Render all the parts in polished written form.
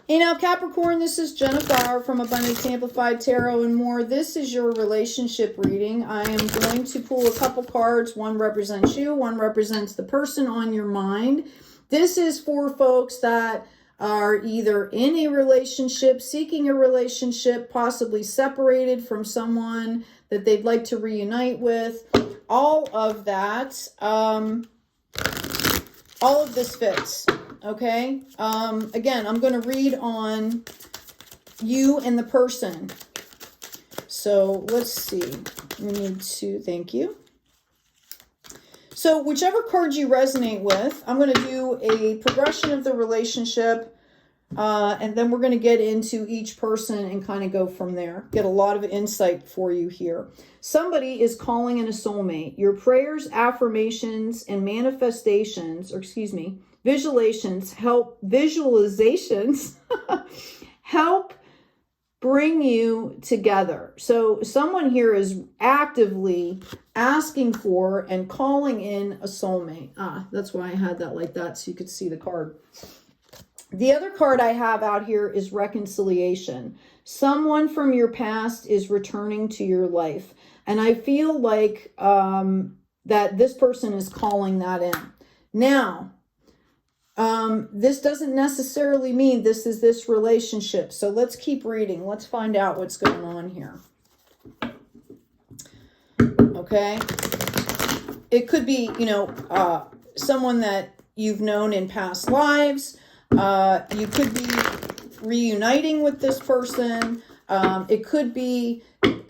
You know, Capricorn, this is Jennifer from Abundance Amplified Tarot and More. This is your relationship reading. I am going to pull a couple cards. One represents you, one represents the person on your mind. This is for folks that are either in a relationship, seeking a relationship, possibly separated from someone that they'd like to reunite with. All of that, all of this fits. Okay. Again, I'm going to read on you and the person. So let's see. We need to, thank you. So whichever card you resonate with, I'm going to do a progression of the relationship. And then we're going to get into each person and kind of go from there. Get a lot of insight for you here. Somebody is calling in a soulmate. Your prayers, affirmations, and manifestations, or excuse me, visualizations help bring you together. So someone here is actively asking for and calling in a soulmate. That's why I had that like that, so you could see the card. The other card I have out here is reconciliation. Someone from your past is returning to your life. And I feel like that this person is calling that in. Now, this doesn't necessarily mean this is this relationship. So let's keep reading. Let's find out what's going on here. Okay. It could be, you know, someone that you've known in past lives. You could be reuniting with this person. It could be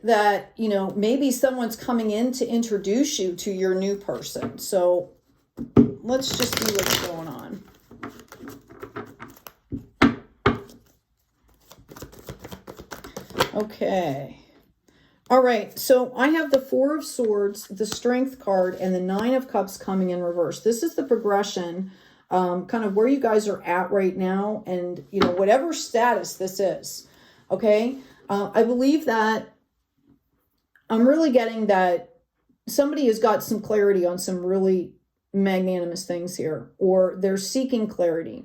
that, you know, maybe someone's coming in to introduce you to your new person. So let's just see what's going on. Okay. All right. So I have the Four of Swords, the Strength card, and the Nine of Cups coming in reverse. This is the progression, kind of where you guys are at right now, and, you know, whatever status this is. Okay. I believe that I'm really getting that somebody has got some clarity on some really magnanimous things here, or they're seeking clarity.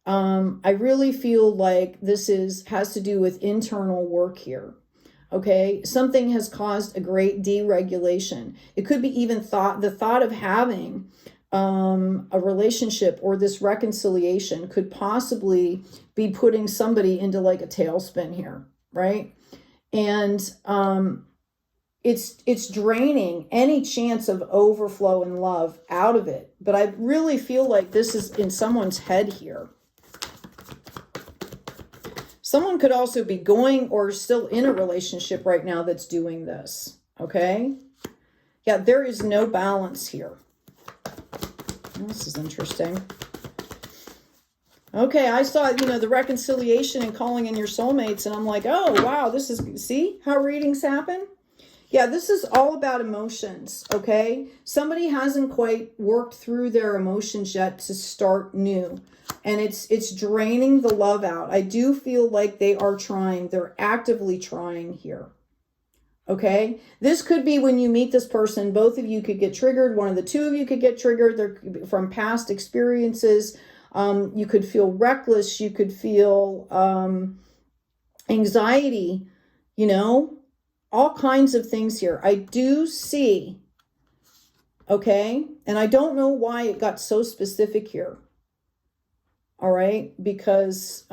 I really feel like this has to do with internal work here. Okay. Something has caused a great deregulation. It could be even the thought of having a relationship or this reconciliation could possibly be putting somebody into like a tailspin here. Right. And, it's draining any chance of overflow and love out of it. But I really feel like this is in someone's head here. Someone could also be going or still in a relationship right now that's doing this. Okay. Yeah, there is no balance here. This is interesting. Okay, I saw, you know, the reconciliation and calling in your soulmates, and I'm like, oh, wow, this is, see how readings happen? Yeah, this is all about emotions, okay? Somebody hasn't quite worked through their emotions yet to start new. And it's draining the love out. I do feel like they are trying. They're actively trying here. Okay? This could be when you meet this person, both of you could get triggered. One of the two of you could get triggered. They're from past experiences. You could feel reckless. You could feel anxiety, you know? All kinds of things here. I do see, okay? And I don't know why it got so specific here. All right? Because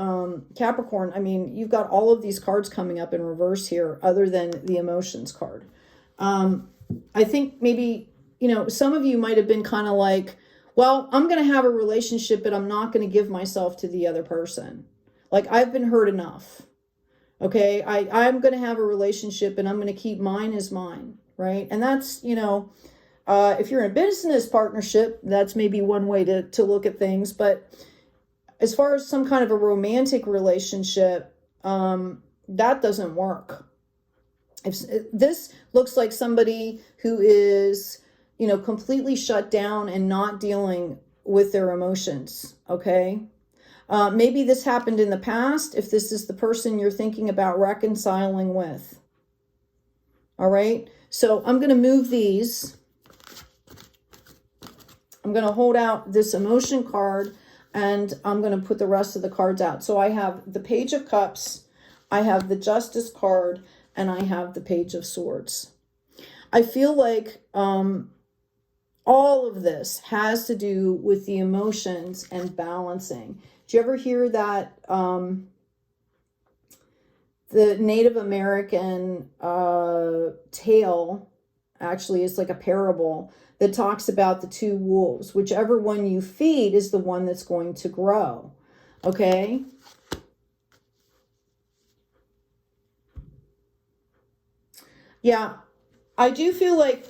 Capricorn, I mean, you've got all of these cards coming up in reverse here other than the emotions card. I think maybe, you know, some of you might have been kind of like, well, I'm going to have a relationship, but I'm not going to give myself to the other person. Like, I've been hurt enough. Okay, I'm going to have a relationship and I'm going to keep mine as mine, right? And that's, you know, if you're in a business partnership, that's maybe one way to look at things. But as far as some kind of a romantic relationship, that doesn't work. This looks like somebody who is, you know, completely shut down and not dealing with their emotions, okay? Maybe this happened in the past, if this is the person you're thinking about reconciling with. All right. So I'm going to move these. I'm going to hold out this emotion card. and I'm going to put the rest of the cards out. So I have the Page of Cups, I have the Justice card, and I have the Page of Swords. I feel like all of this has to do with the emotions and balancing. Do you ever hear that the Native American tale, actually is like a parable that talks about the two wolves? Whichever one you feed is the one that's going to grow. Okay? Yeah, I do feel like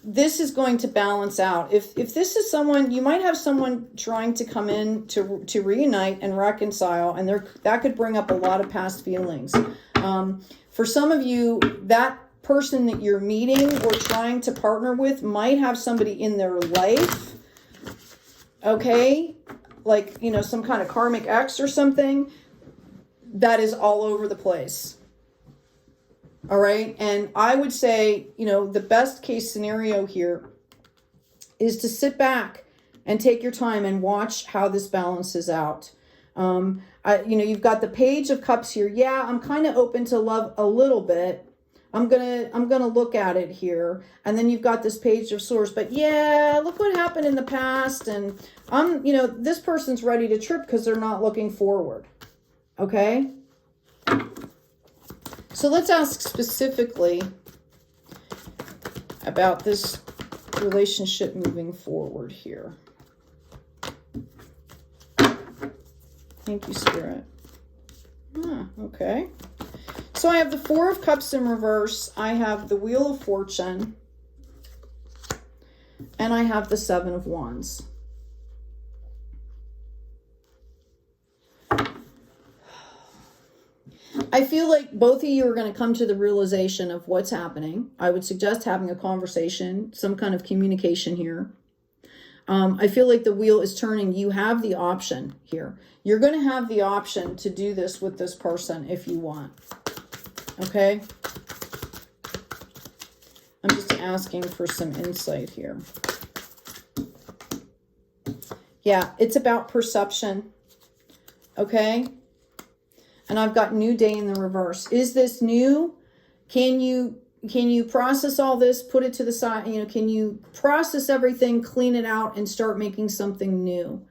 this is going to balance out. If this is someone, you might have someone trying to come in to reunite and reconcile, and that could bring up a lot of past feelings. For some of you, that person that you're meeting or trying to partner with might have somebody in their life, okay, like, you know, some kind of karmic ex or something that is all over the place. All right. And I would say, you know, the best case scenario here is to sit back and take your time and watch how this balances out. You know, you've got the Page of Cups here. Yeah, I'm kind of open to love a little bit. I'm gonna look at it here. And then you've got this Page of Swords. But yeah, look what happened in the past. And you know, this person's ready to trip because they're not looking forward. Okay. So let's ask specifically about this relationship moving forward here. Thank you, Spirit. Okay. So I have the Four of Cups in reverse. I have the Wheel of Fortune. And I have the Seven of Wands. I feel like both of you are going to come to the realization of what's happening. I would suggest having a conversation, some kind of communication here. I feel like the wheel is turning. You have the option here. You're going to have the option to do this with this person if you want. Okay? I'm just asking for some insight here. Yeah, it's about perception. Okay? And I've got New Day in the reverse. Is this new? Can you process all this, put it to the side? You know, can you process everything, clean it out, and start making something new?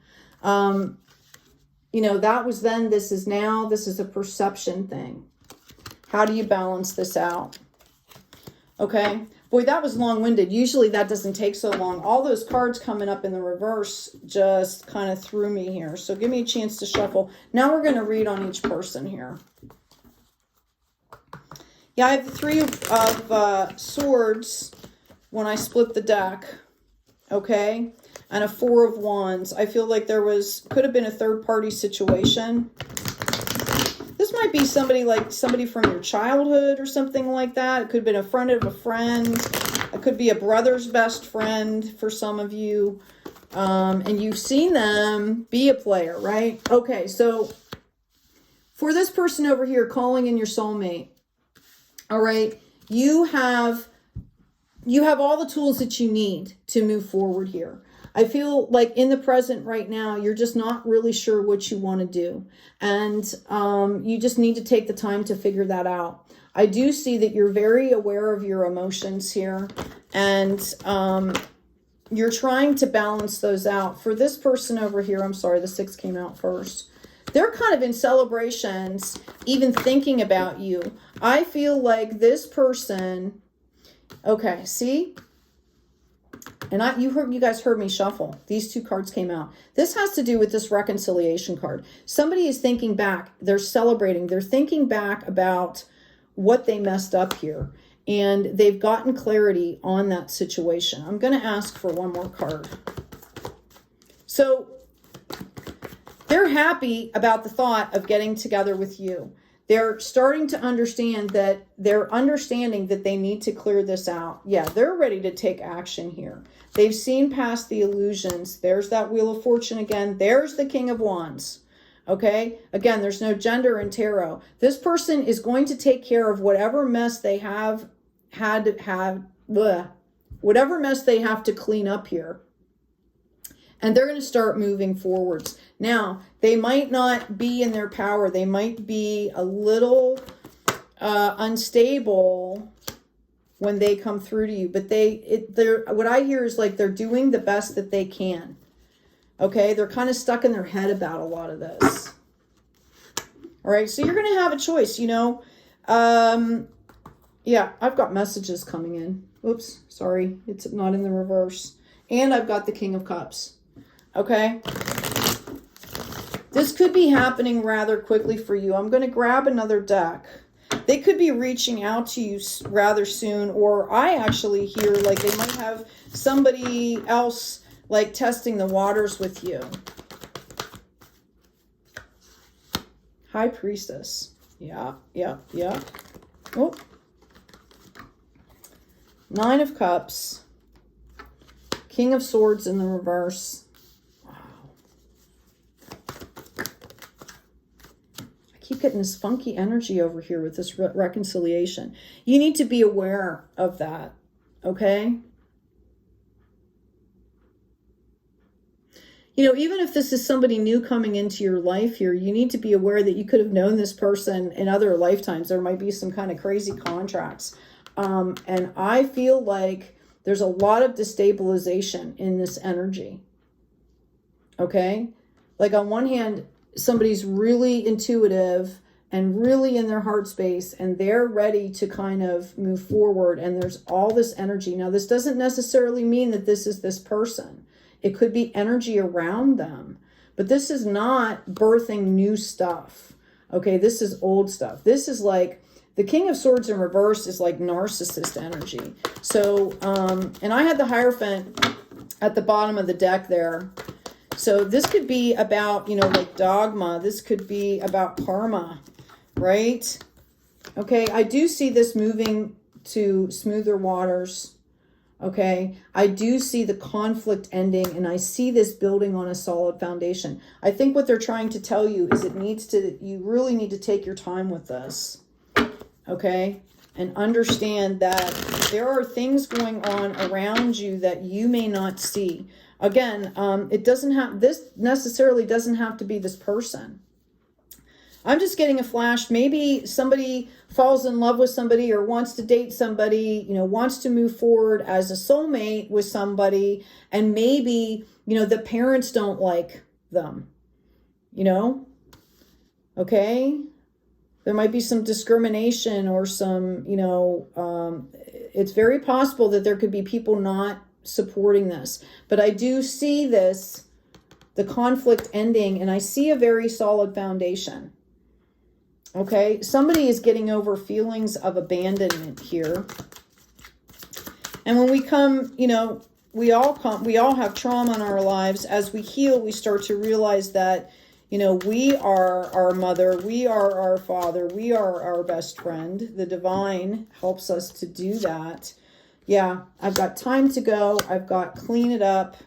You know, that was then, this is now. This is a perception thing. How do you balance this out? Okay. Boy, that was long-winded. Usually that doesn't take so long. All those cards coming up in the reverse just kind of threw me here. So give me a chance to shuffle. Now we're going to read on each person here. Yeah, I have the Three of Swords when I split the deck. Okay. And a Four of Wands. I feel like there could have been a third-party situation. This might be somebody from your childhood or something like that. It could have been a friend of a friend. It could be a brother's best friend for some of you. And you've seen them be a player, right? Okay, so for this person over here, calling in your soulmate, all right, you have all the tools that you need to move forward here. I feel like in the present right now, you're just not really sure what you want to do. And you just need to take the time to figure that out. I do see that you're very aware of your emotions here. And you're trying to balance those out. For this person over here, I'm sorry, the 6 came out first. They're kind of in celebrations, even thinking about you. I feel like this person, okay, see? And you guys heard me shuffle. These two cards came out. This has to do with this reconciliation card. Somebody is thinking back. They're celebrating. They're thinking back about what they messed up here. And they've gotten clarity on that situation. I'm going to ask for one more card. So they're happy about the thought of getting together with you. They're starting to understand that they're understanding that they need to clear this out. Yeah, they're ready to take action here. They've seen past the illusions. There's that Wheel of Fortune again. There's the King of Wands. Okay? Again, there's no gender in tarot. This person is going to take care of whatever mess they have whatever mess they have to clean up here. And they're going to start moving forwards. Now, they might not be in their power. They might be a little unstable when they come through to you. But they're what I hear is like they're doing the best that they can. Okay? They're kind of stuck in their head about a lot of this. All right? So you're going to have a choice, you know. Yeah, I've got messages coming in. Oops, sorry. It's not in the reverse. And I've got the King of Cups. Okay? This could be happening rather quickly for you. I'm going to grab another deck. They could be reaching out to you rather soon, or I actually hear like they might have somebody else like testing the waters with you. High Priestess. Yeah. Oh. 9 of Cups. King of Swords in the reverse. Wow. I keep getting this funky energy over here with this reconciliation. You need to be aware of that, okay? You know, even if this is somebody new coming into your life here, you need to be aware that you could have known this person in other lifetimes. There might be some kind of crazy contracts. And I feel like there's a lot of destabilization in this energy. Okay? Like on one hand, somebody's really intuitive and really in their heart space, and they're ready to kind of move forward, and there's all this energy. Now, this doesn't necessarily mean that this is this person. It could be energy around them, but this is not birthing new stuff. Okay? This is old stuff. This is like the King of Swords in reverse is like narcissist energy. So, and I had the Hierophant at the bottom of the deck there. So this could be about, you know, like dogma. This could be about karma, right? Okay, I do see this moving to smoother waters. Okay, I do see the conflict ending, and I see this building on a solid foundation. I think what they're trying to tell you is you really need to take your time with this. Okay, and understand that there are things going on around you that you may not see. Again, this necessarily doesn't have to be this person. I'm just getting a flash. Maybe somebody falls in love with somebody or wants to date somebody, you know, wants to move forward as a soulmate with somebody, and maybe, you know, the parents don't like them, you know, okay? There might be some discrimination or some, you know, it's very possible that there could be people not supporting this. But I do see this, the conflict ending, and I see a very solid foundation. Okay? Somebody is getting over feelings of abandonment here. And when we come, you know, we all have trauma in our lives. As we heal, we start to realize that, you know, we are our mother, we are our father, we are our best friend. The divine helps us to do that. Yeah, I've got time to go. I've got clean it up.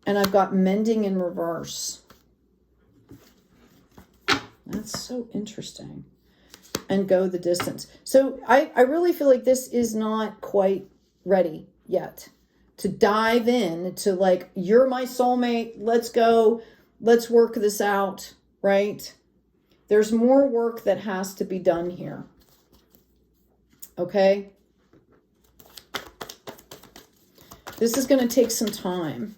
And I've got mending in reverse. That's so interesting. And go the distance. So I really feel like this is not quite ready yet to dive in to like, you're my soulmate, let's go. Let's work this out, right? There's more work that has to be done here. Okay? This is going to take some time.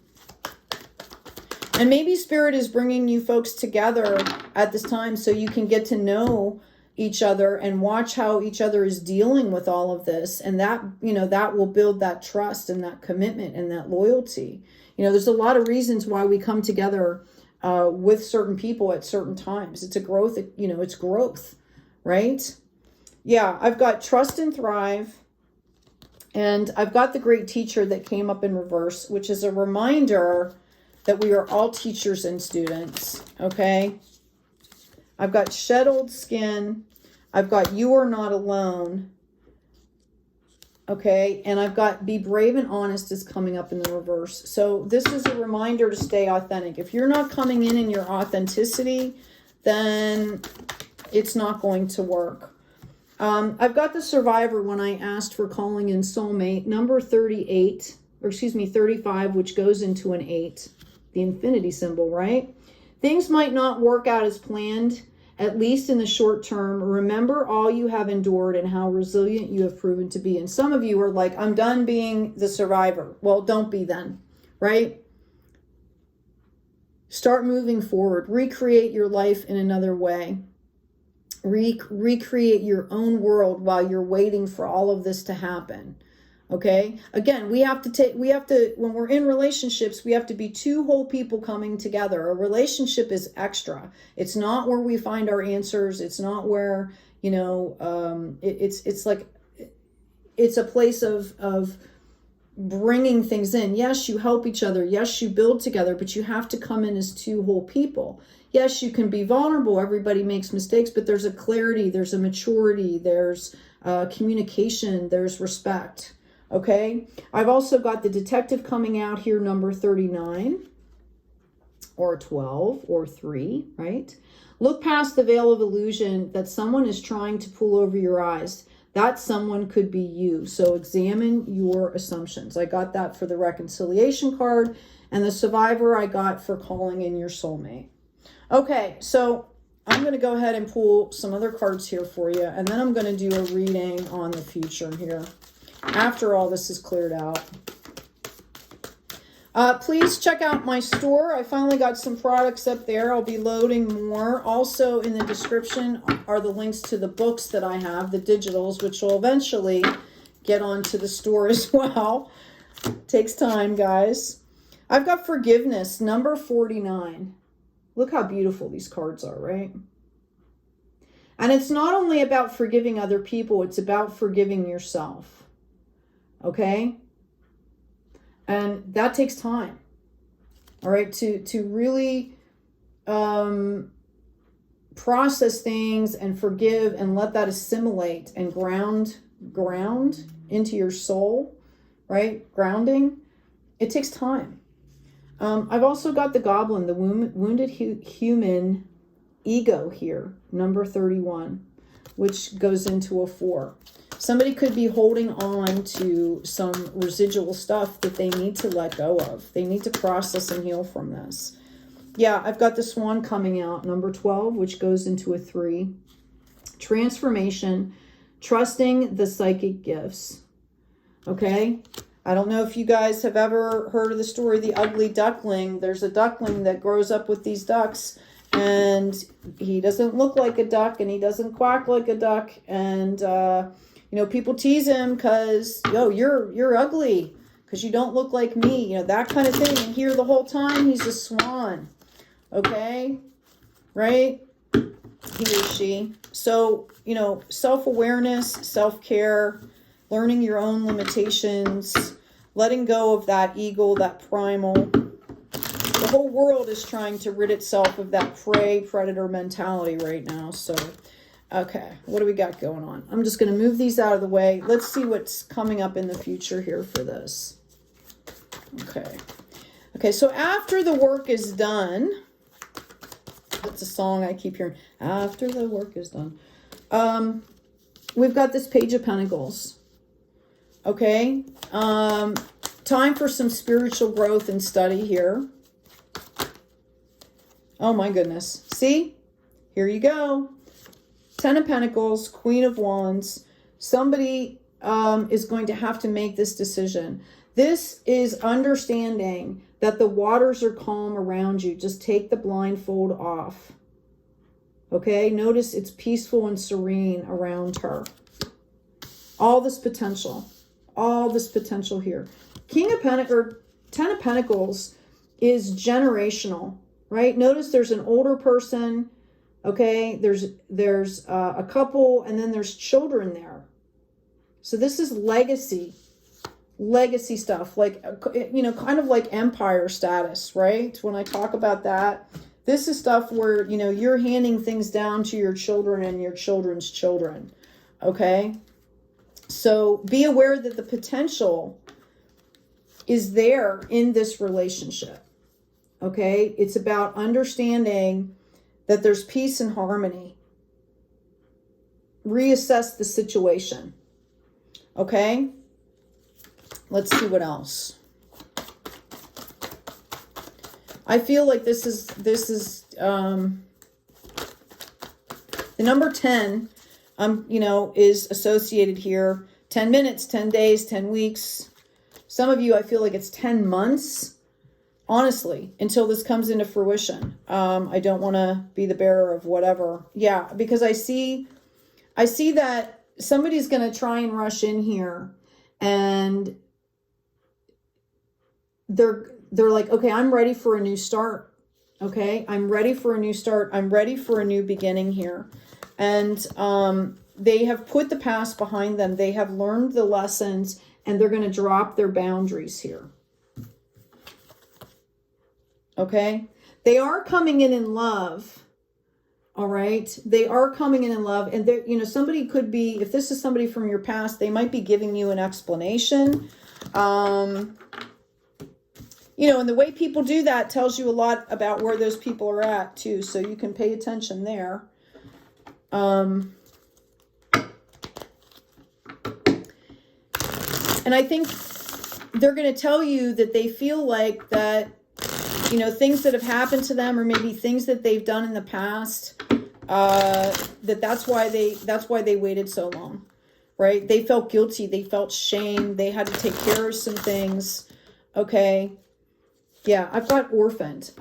And maybe Spirit is bringing you folks together at this time so you can get to know each other and watch how each other is dealing with all of this. And that, you know, that will build that trust and that commitment and that loyalty. You know, there's a lot of reasons why we come together with certain people at certain times. It's a growth, you know, it's growth, right? Yeah, I've got trust and thrive. And I've got the great teacher that came up in reverse, which is a reminder that we are all teachers and students, okay? I've got shed old skin. I've got you are not alone. Okay, and I've got be brave and honest is coming up in the reverse. So this is a reminder to stay authentic. If you're not coming in your authenticity, then it's not going to work. I've got the survivor when I asked for calling in soulmate, number 38, or excuse me, 35, which goes into an 8, the infinity symbol, right? Things might not work out as planned, at least in the short term. Remember all you have endured and how resilient you have proven to be. And some of you are like, I'm done being the survivor. Well, don't be then, right? Start moving forward. Recreate your life in another way. Recreate your own world while you're waiting for all of this to happen. Okay. Again, when we're in relationships, we have to be two whole people coming together. A relationship is extra. It's not where we find our answers. It's not where, it's like, it's a place of bringing things in. Yes, you help each other. Yes, you build together, but you have to come in as two whole people. Yes, you can be vulnerable. Everybody makes mistakes, but there's a clarity, there's a maturity, there's communication, there's respect. Okay, I've also got the detective coming out here, number 39 or 12 or 3, right? Look past the veil of illusion that someone is trying to pull over your eyes. That someone could be you. So examine your assumptions. I got that for the reconciliation card, and the survivor I got for calling in your soulmate. Okay, so I'm going to go ahead and pull some other cards here for you, and then I'm going to do a reading on the future here after all this is cleared out. Please check out my store. I finally got some products up there. I'll be loading more. Also in the description are the links to the books that I have, the digitals, which will eventually get onto the store as well. Takes time, guys. I've got forgiveness, number 49. Look how beautiful these cards are, right? And it's not only about forgiving other people, it's about forgiving yourself. Okay? And that takes time. All right? To really process things and forgive and let that assimilate and ground into your soul, right? Grounding. It takes time. I've also got the goblin, the wounded human ego here, number 31, which goes into a 4. Somebody could be holding on to some residual stuff that they need to let go of. They need to process and heal from this. Yeah, I've got the swan coming out, number 12, which goes into a 3. Transformation, trusting the psychic gifts. Okay? I don't know if you guys have ever heard of the story, The Ugly Duckling. There's a duckling that grows up with these ducks, and he doesn't look like a duck, and he doesn't quack like a duck, and people tease him because, you're ugly because you don't look like me, that kind of thing. And here the whole time he's a swan. Okay? Right? He or she. So, self-awareness, self-care, learning your own limitations, letting go of that ego, that primal. The whole world is trying to rid itself of that prey-predator mentality right now. So, okay, what do we got going on? I'm just going to move these out of the way. Let's see what's coming up in the future here for this. Okay, so after the work is done, that's a song I keep hearing. After the work is done. We've got this Page of Pentacles. Okay, time for some spiritual growth and study here. Oh my goodness. See? Here you go. 10 of Pentacles, Queen of Wands. Somebody is going to have to make this decision. This is understanding that the waters are calm around you. Just take the blindfold off. Okay? Notice it's peaceful and serene around her. All this potential. All this potential here. King of Pentacles, or 10 of Pentacles is generational, right? Notice there's an older person. Okay, there's a couple, and then there's children there. So this is legacy stuff, like, kind of like empire status, right? When I talk about that, this is stuff where, you're handing things down to your children and your children's children. Okay, so be aware that the potential is there in this relationship. Okay, it's about understanding that there's peace and harmony. Reassess the situation. Okay? Let's see what else. I feel like this is the number 10, you know, is associated here. 10 minutes, 10 days, 10 weeks. Some of you, I feel like it's 10 months, honestly, until this comes into fruition. I don't want to be the bearer of whatever. Yeah, because I see that somebody's going to try and rush in here, and they're like, okay, I'm ready for a new start. Okay, I'm ready for a new start. I'm ready for a new beginning here. And they have put the past behind them. They have learned the lessons, and they're going to drop their boundaries here. Okay, they are coming in love. All right, they are coming in love, and they're, you know, somebody could be, if this is somebody from your past, they might be giving you an explanation. You know, and the way people do that tells you a lot about where those people are at too. So you can pay attention there. And I think they're going to tell you that they feel like that, you know, things that have happened to them, or maybe things that they've done in the past, that's why they waited so long, right? They felt guilty. They felt shame. They had to take care of some things. Okay. Yeah, I've got orphaned.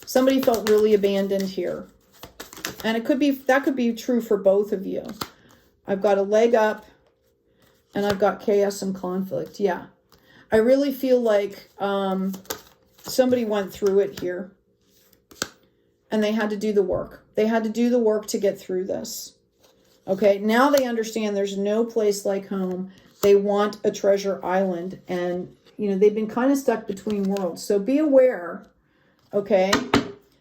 Somebody felt really abandoned here. And that could be true for both of you. I've got a leg up, and I've got chaos and conflict. Yeah. I really feel like somebody went through it here, and they had to do the work. They had to do the work to get through this. Okay, now they understand there's no place like home. They want a treasure island, and, you know, they've been kind of stuck between worlds. So be aware, okay,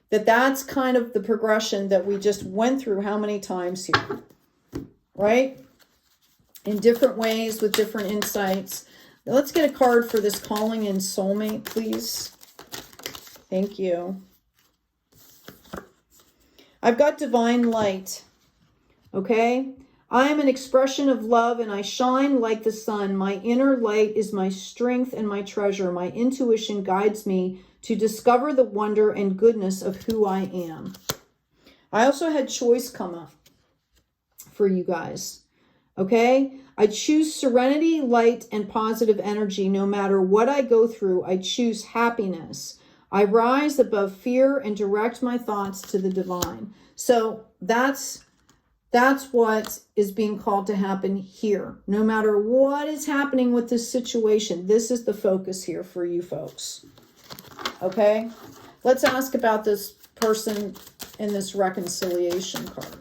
that that's kind of the progression that we just went through how many times here, right? In different ways with different insights. Now let's get a card for this calling in soulmate, please. Thank you. I've got divine light, okay? I am an expression of love, and I shine like the sun. My inner light is my strength and my treasure. My intuition guides me to discover the wonder and goodness of who I am. I also had choice come up for you guys, okay? I choose serenity, light, and positive energy. No matter what I go through, I choose happiness. I rise above fear and direct my thoughts to the divine. So that's what is being called to happen here. No matter what is happening with this situation, this is the focus here for you folks. Okay? Let's ask about this person in this reconciliation card.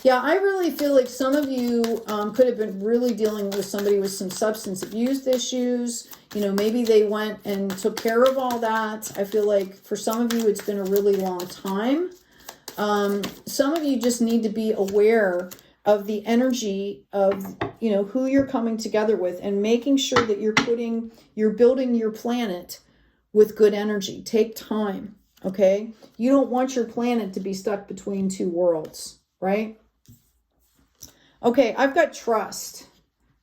Yeah, I really feel like some of you could have been really dealing with somebody with some substance abuse issues. You know, maybe they went and took care of all that. I feel like for some of you, it's been a really long time. Some of you just need to be aware of the energy of, you know, who you're coming together with, and making sure that you're building your planet with good energy. Take time, okay? You don't want your planet to be stuck between two worlds, right? Okay, I've got trust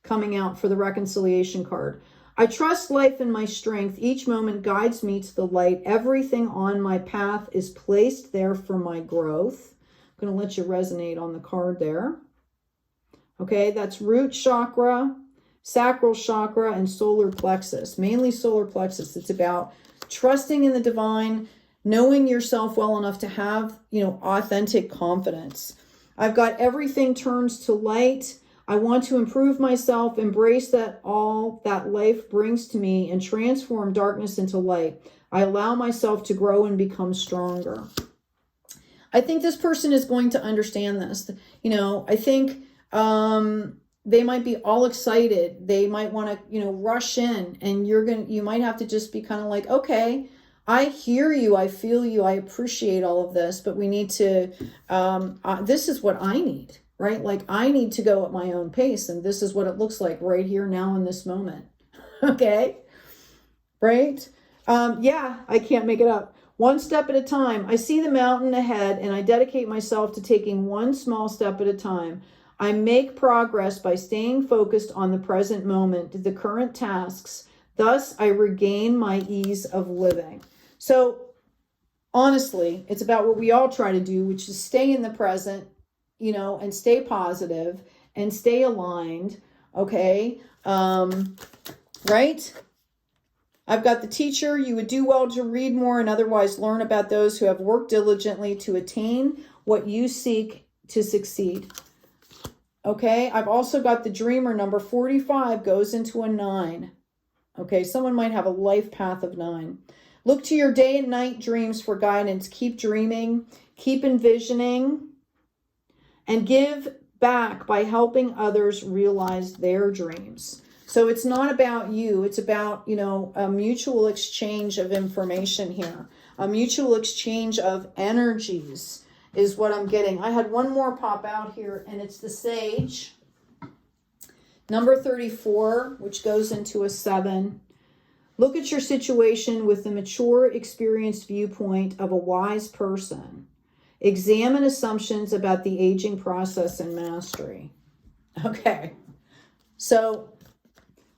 coming out for the reconciliation card. I trust life and my strength. Each moment guides me to the light. Everything on my path is placed there for my growth. I'm going to let you resonate on the card there. Okay, that's root chakra, sacral chakra, and solar plexus. Mainly solar plexus. It's about trusting in the divine, knowing yourself well enough to have, you know, authentic confidence. I've got everything turns to light. I want to improve myself, embrace that all that life brings to me, and transform darkness into light. I allow myself to grow and become stronger. I think this person is going to understand this. You know, I think they might be all excited. They might want to, you know, rush in, and you might have to just be kind of like, okay, I hear you, I feel you, I appreciate all of this, but we need to, this is what I need. Right? Like, I need to go at my own pace, and this is what it looks like right here now in this moment. Okay? Right? Yeah, I can't make it up. One step at a time. I see the mountain ahead, and I dedicate myself to taking one small step at a time. I make progress by staying focused on the present moment, the current tasks. Thus, I regain my ease of living. So honestly, it's about what we all try to do, which is stay in the present, you know, and stay positive and stay aligned. Okay. Right? I've got the teacher. You would do well to read more and otherwise learn about those who have worked diligently to attain what you seek to succeed. Okay. I've also got the dreamer. Number 45 goes into a 9. Okay. Someone might have a life path of 9. Look to your day and night dreams for guidance. Keep dreaming, keep envisioning, and give back by helping others realize their dreams. So it's not about you. It's about, you know, a mutual exchange of information here. A mutual exchange of energies is what I'm getting. I had one more pop out here, and it's the Sage. Number 34, which goes into a 7. Look at your situation with the mature, experienced viewpoint of a wise person. Examine assumptions about the aging process and mastery. Okay. So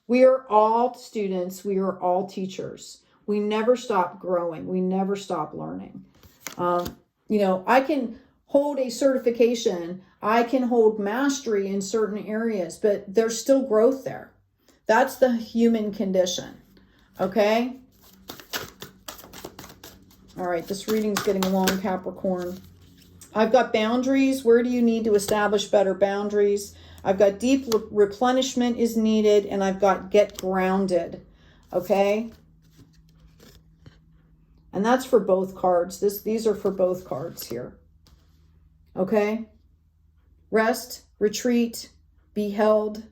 we are all students. We are all teachers. We never stop growing. We never stop learning. You know, I can hold a certification. I can hold mastery in certain areas, but there's still growth there. That's the human condition. Okay. All right. This reading's getting along, Capricorn. I've got boundaries. Where do you need to establish better boundaries? I've got deep replenishment is needed, and I've got get grounded. Okay. And that's for both cards. These are for both cards here. Okay. Rest, retreat, be held.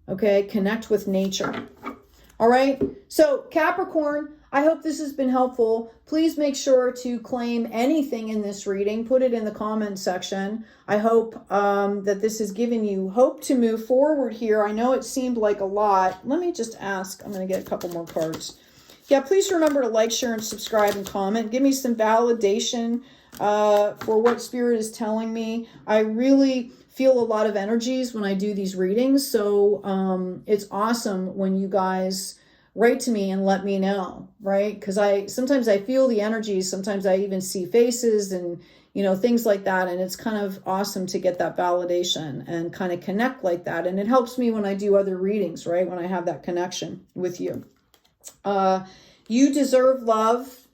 Okay. Connect with nature. All right. So Capricorn, I hope this has been helpful. Please make sure to claim anything in this reading. Put it in the comment section. I hope that this has given you hope to move forward here. I know it seemed like a lot. Let me just ask. I'm going to get a couple more cards. Yeah, please remember to like, share, and subscribe and comment. Give me some validation for what Spirit is telling me. I really feel a lot of energies when I do these readings. So it's awesome when you guys write to me and let me know, right? Because sometimes I feel the energies. Sometimes I even see faces and, you know, things like that. And it's kind of awesome to get that validation and kind of connect like that. And it helps me when I do other readings, right? When I have that connection with you. You deserve love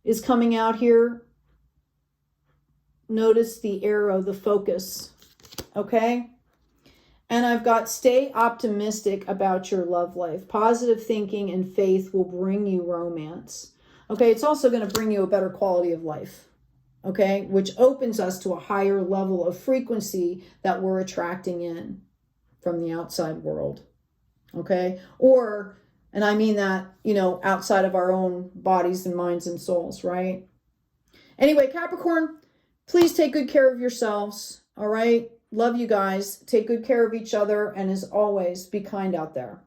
is coming out here. Notice the arrow, the focus. Okay. And I've got stay optimistic about your love life. Positive thinking and faith will bring you romance. Okay. It's also going to bring you a better quality of life. Okay. Which opens us to a higher level of frequency that we're attracting in from the outside world. Okay. And I mean that, you know, outside of our own bodies and minds and souls, right? Anyway, Capricorn, please take good care of yourselves. All right. Love you guys. Take good care of each other. And as always, be kind out there.